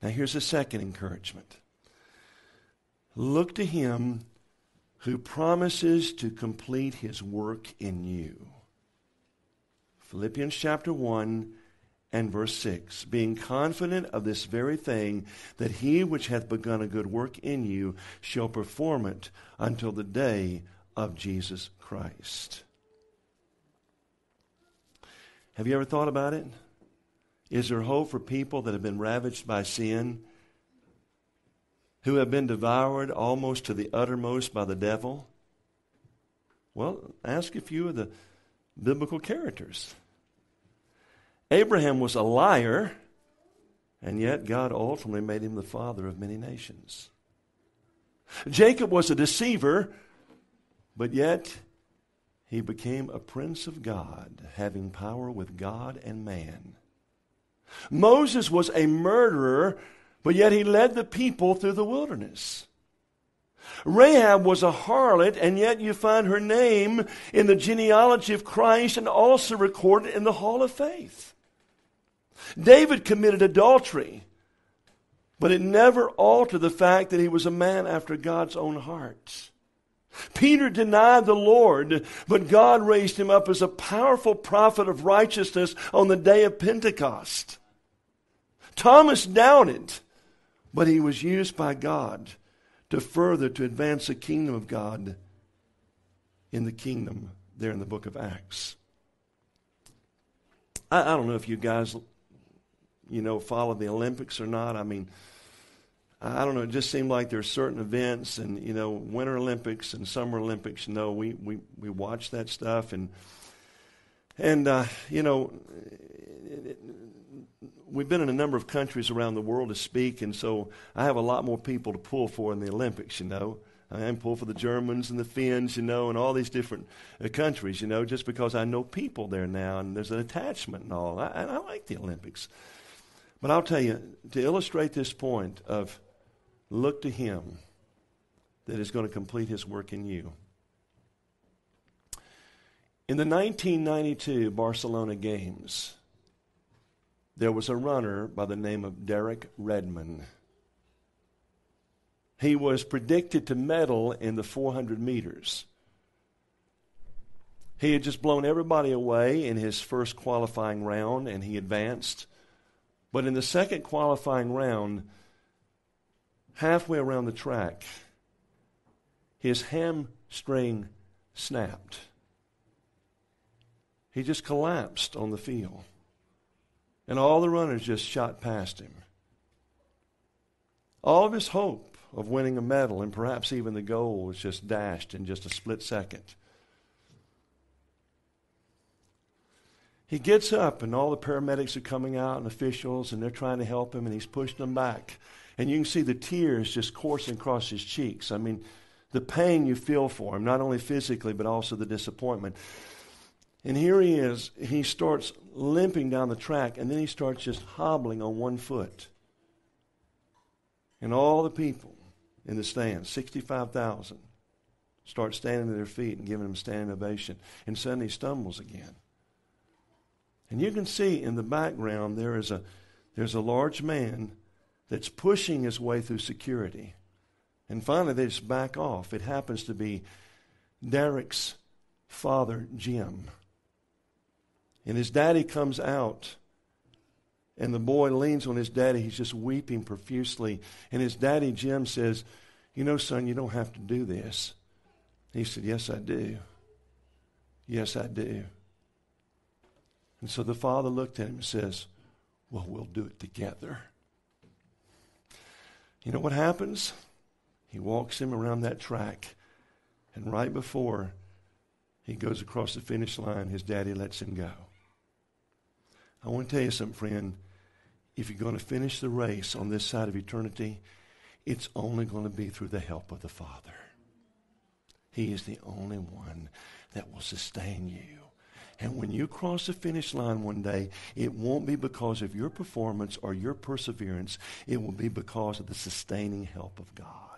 Now here's the second encouragement. Look to him who promises to complete his work in you. Philippians chapter 1 and verse 6. Being confident of this very thing, that he which hath begun a good work in you shall perform it until the day of Jesus Christ. Have you ever thought about it? Is there hope for people that have been ravaged by sin, who have been devoured almost to the uttermost by the devil? Well, ask a few of the biblical characters. Abraham was a liar, and yet God ultimately made him the father of many nations. Jacob was a deceiver, but yet he became a prince of God, having power with God and man. Moses was a murderer, but yet he led the people through the wilderness. Rahab was a harlot, and yet you find her name in the genealogy of Christ and also recorded in the Hall of Faith. David committed adultery, but it never altered the fact that he was a man after God's own heart. Peter denied the Lord, but God raised him up as a powerful prophet of righteousness on the day of Pentecost. Thomas doubted, but he was used by God to advance the kingdom of God in the kingdom there in the book of Acts. I don't know if you guys, follow the Olympics or not. I mean, I don't know. It just seemed like there's certain events and, Winter Olympics and Summer Olympics, we watch that stuff and we've been in a number of countries around the world to speak, and so I have a lot more people to pull for in the Olympics, I pull for the Germans and the Finns, and all these different countries, just because I know people there now, and there's an attachment and all. I like the Olympics. But I'll tell you, to illustrate this point of look to him that is going to complete his work in you. In the 1992 Barcelona Games, there was a runner by the name of Derek Redmond. He was predicted to medal in the 400 meters. He had just blown everybody away in his first qualifying round, and he advanced. But in the second qualifying round, halfway around the track, his hamstring snapped. He just collapsed on the field. And all the runners just shot past him. All of his hope of winning a medal and perhaps even the gold was just dashed in just a split second. He gets up and all the paramedics are coming out and officials and they're trying to help him and he's pushing them back. And you can see the tears just coursing across his cheeks. I mean, the pain you feel for him, not only physically but also the disappointment. And here he is, he starts limping down the track, and then he starts just hobbling on one foot. And all the people in the stands, 65,000, start standing to their feet and giving him a standing ovation. And suddenly he stumbles again. And you can see in the background there's a large man that's pushing his way through security. And finally they just back off. It happens to be Derek's father, Jim. And his daddy comes out, and the boy leans on his daddy. He's just weeping profusely. And his daddy, Jim, says, son, you don't have to do this. He said, yes, I do. Yes, I do. And so the father looked at him and says, well, we'll do it together. You know what happens? He walks him around that track, and right before he goes across the finish line, his daddy lets him go. I want to tell you something, friend. If you're going to finish the race on this side of eternity, it's only going to be through the help of the Father. He is the only one that will sustain you. And when you cross the finish line one day, it won't be because of your performance or your perseverance. It will be because of the sustaining help of God.